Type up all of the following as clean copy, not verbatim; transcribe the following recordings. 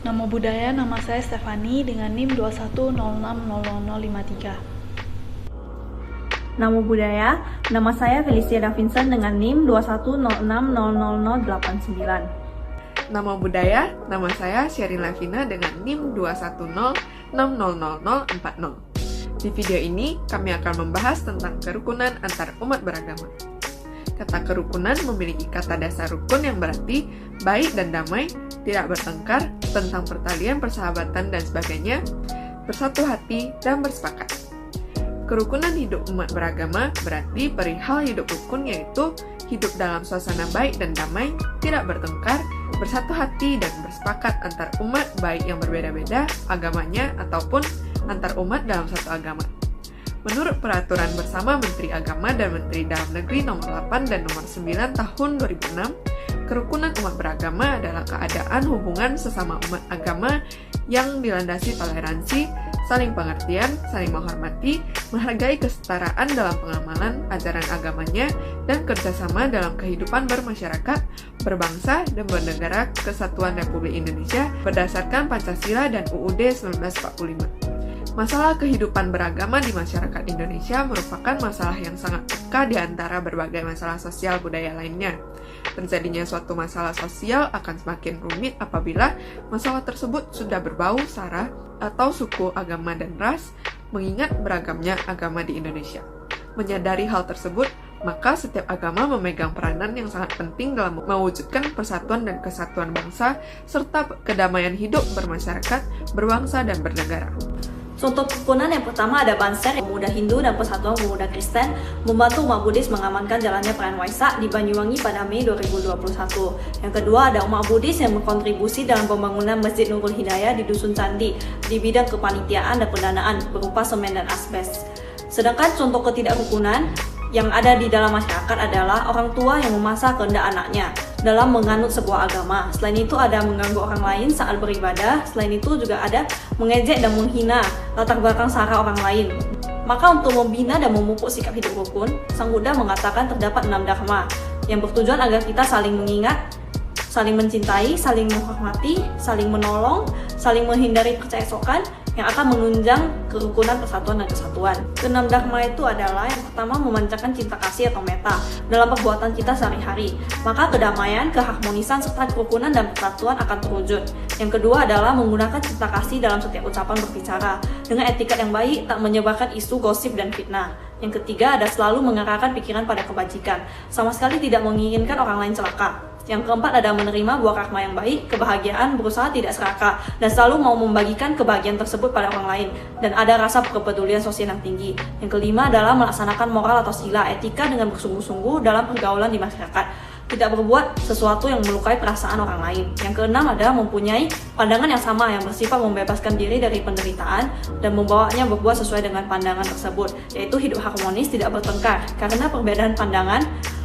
Nama budaya, nama saya Stefani dengan NIM 210600053. Nama budaya, nama saya Felicia Davinson dengan NIM 210600089. Nama budaya, nama saya Sherin Lavina dengan NIM 210600040. Di video ini, kami akan membahas tentang kerukunan antar umat beragama. Kata kerukunan memiliki kata dasar rukun yang berarti baik dan damai, tidak bertengkar, tentang pertalian, persahabatan, dan sebagainya, bersatu hati, dan bersepakat. Kerukunan hidup umat beragama berarti perihal hidup rukun, yaitu hidup dalam suasana baik dan damai, tidak bertengkar, bersatu hati, dan bersepakat antar umat baik yang berbeda-beda agamanya ataupun antar umat dalam satu agama. Menurut Peraturan Bersama Menteri Agama dan Menteri Dalam Negeri Nomor 8 dan Nomor 9 Tahun 2006, kerukunan umat beragama adalah keadaan hubungan sesama umat agama yang dilandasi toleransi, saling pengertian, saling menghormati, menghargai kesetaraan dalam pengamalan ajaran agamanya, dan kerjasama dalam kehidupan bermasyarakat, berbangsa, dan bernegara Kesatuan Republik Indonesia berdasarkan Pancasila dan UUD 1945. Masalah kehidupan beragama di masyarakat Indonesia merupakan masalah yang sangat peka di antara berbagai masalah sosial budaya lainnya. Terjadinya suatu masalah sosial akan semakin rumit apabila masalah tersebut sudah berbau sara atau suku, agama, dan ras, mengingat beragamnya agama di Indonesia. Menyadari hal tersebut, maka setiap agama memegang peranan yang sangat penting dalam mewujudkan persatuan dan kesatuan bangsa, serta kedamaian hidup bermasyarakat, berbangsa, dan bernegara. Contoh kerukunan yang pertama ada Banser, Pemuda Hindu dan Persatuan Pemuda Kristen membantu umat Buddhis mengamankan jalannya perayaan Waisak di Banyuwangi pada Mei 2021. Yang kedua ada umat Buddhis yang berkontribusi dalam pembangunan Masjid Nurul Hidayah di Dusun Candi di bidang kepanitiaan dan pendanaan berupa semen dan asbes. Sedangkan contoh ketidakrukunan yang ada di dalam masyarakat adalah orang tua yang memaksa kehendak anaknya dalam menganut sebuah agama. Selain itu ada mengganggu orang lain saat beribadah. Selain itu juga ada mengejek dan menghina latar belakang sara orang lain. Maka untuk membina dan memupuk sikap hidup rukun, Sang Buddha mengatakan terdapat 6 dharma yang bertujuan agar kita saling mengingat, saling mencintai, saling menghormati, saling menolong, saling menghindari perceesokan yang akan menunjang kerukunan, persatuan, dan kesatuan. Keenam dharma itu adalah yang pertama memancarkan cinta kasih atau metta dalam perbuatan kita sehari-hari. Maka kedamaian, keharmonisan, serta kerukunan dan persatuan akan terwujud. Yang kedua adalah menggunakan cinta kasih dalam setiap ucapan berbicara dengan etikat yang baik, tak menyebarkan isu gosip dan fitnah. Yang ketiga ada selalu mengarahkan pikiran pada kebajikan, sama sekali tidak menginginkan orang lain celaka. Yang keempat ada menerima buah karma yang baik, kebahagiaan, berusaha tidak serakah, dan selalu mau membagikan kebahagiaan tersebut pada orang lain, dan ada rasa kepedulian sosial yang tinggi. Yang kelima adalah melaksanakan moral atau sila etika dengan bersungguh-sungguh dalam pergaulan di masyarakat, tidak berbuat sesuatu yang melukai perasaan orang lain. Yang keenam adalah mempunyai pandangan yang sama yang bersifat membebaskan diri dari penderitaan dan membawanya berbuat sesuai dengan pandangan tersebut, yaitu hidup harmonis, tidak bertengkar, karena perbedaan pandangan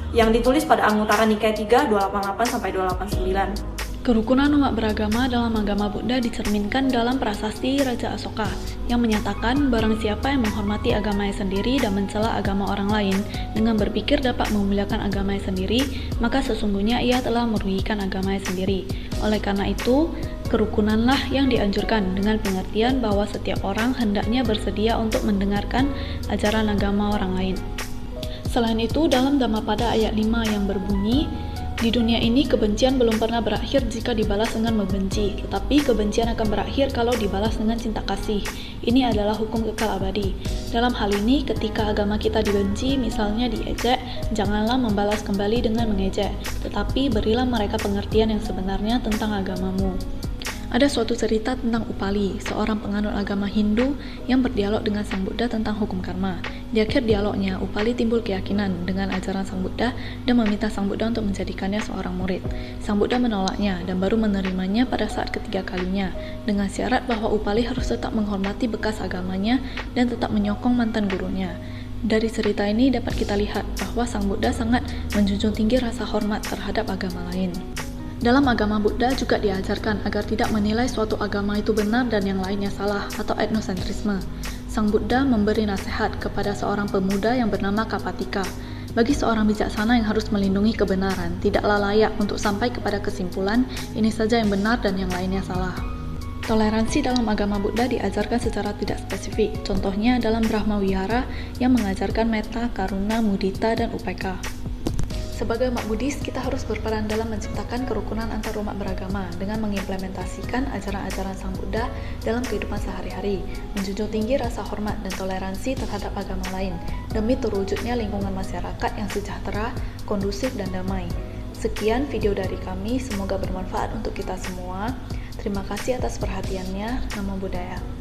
yang ditulis pada Anguttara Nikaya 3 288-289. Kerukunan umat beragama dalam agama Buddha dicerminkan dalam prasasti Raja Asoka yang menyatakan barang siapa yang menghormati agamanya sendiri dan mencela agama orang lain dengan berpikir dapat memuliakan agamanya sendiri, maka sesungguhnya ia telah merugikan agamanya sendiri. Oleh karena itu, kerukunanlah yang dianjurkan dengan pengertian bahwa setiap orang hendaknya bersedia untuk mendengarkan ajaran agama orang lain. Selain itu, dalam Dhammapada ayat 5 yang berbunyi, di dunia ini kebencian belum pernah berakhir jika dibalas dengan membenci, tetapi kebencian akan berakhir kalau dibalas dengan cinta kasih. Ini adalah hukum kekal abadi. Dalam hal ini, ketika agama kita dibenci, misalnya diejek, janganlah membalas kembali dengan mengejek, tetapi berilah mereka pengertian yang sebenarnya tentang agamamu. Ada suatu cerita tentang Upali, seorang penganut agama Hindu yang berdialog dengan Sang Buddha tentang hukum karma. Di akhir dialognya, Upali timbul keyakinan dengan ajaran Sang Buddha dan meminta Sang Buddha untuk menjadikannya seorang murid. Sang Buddha menolaknya dan baru menerimanya pada saat ketiga kalinya, dengan syarat bahwa Upali harus tetap menghormati bekas agamanya dan tetap menyokong mantan gurunya. Dari cerita ini dapat kita lihat bahwa Sang Buddha sangat menjunjung tinggi rasa hormat terhadap agama lain. Dalam agama Buddha juga diajarkan agar tidak menilai suatu agama itu benar dan yang lainnya salah atau etnosentrisme. Sang Buddha memberi nasihat kepada seorang pemuda yang bernama Kapatika. Bagi seorang bijaksana yang harus melindungi kebenaran, tidaklah layak untuk sampai kepada kesimpulan ini saja yang benar dan yang lainnya salah. Toleransi dalam agama Buddha diajarkan secara tidak spesifik, contohnya dalam Brahma Wihara yang mengajarkan metta, karuna, mudita, dan upeka. Sebagai umat Buddhis, kita harus berperan dalam menciptakan kerukunan antar umat beragama dengan mengimplementasikan ajaran-ajaran Sang Buddha dalam kehidupan sehari-hari, menjunjung tinggi rasa hormat dan toleransi terhadap agama lain, demi terwujudnya lingkungan masyarakat yang sejahtera, kondusif, dan damai. Sekian video dari kami, semoga bermanfaat untuk kita semua. Terima kasih atas perhatiannya. Namo Buddhaya.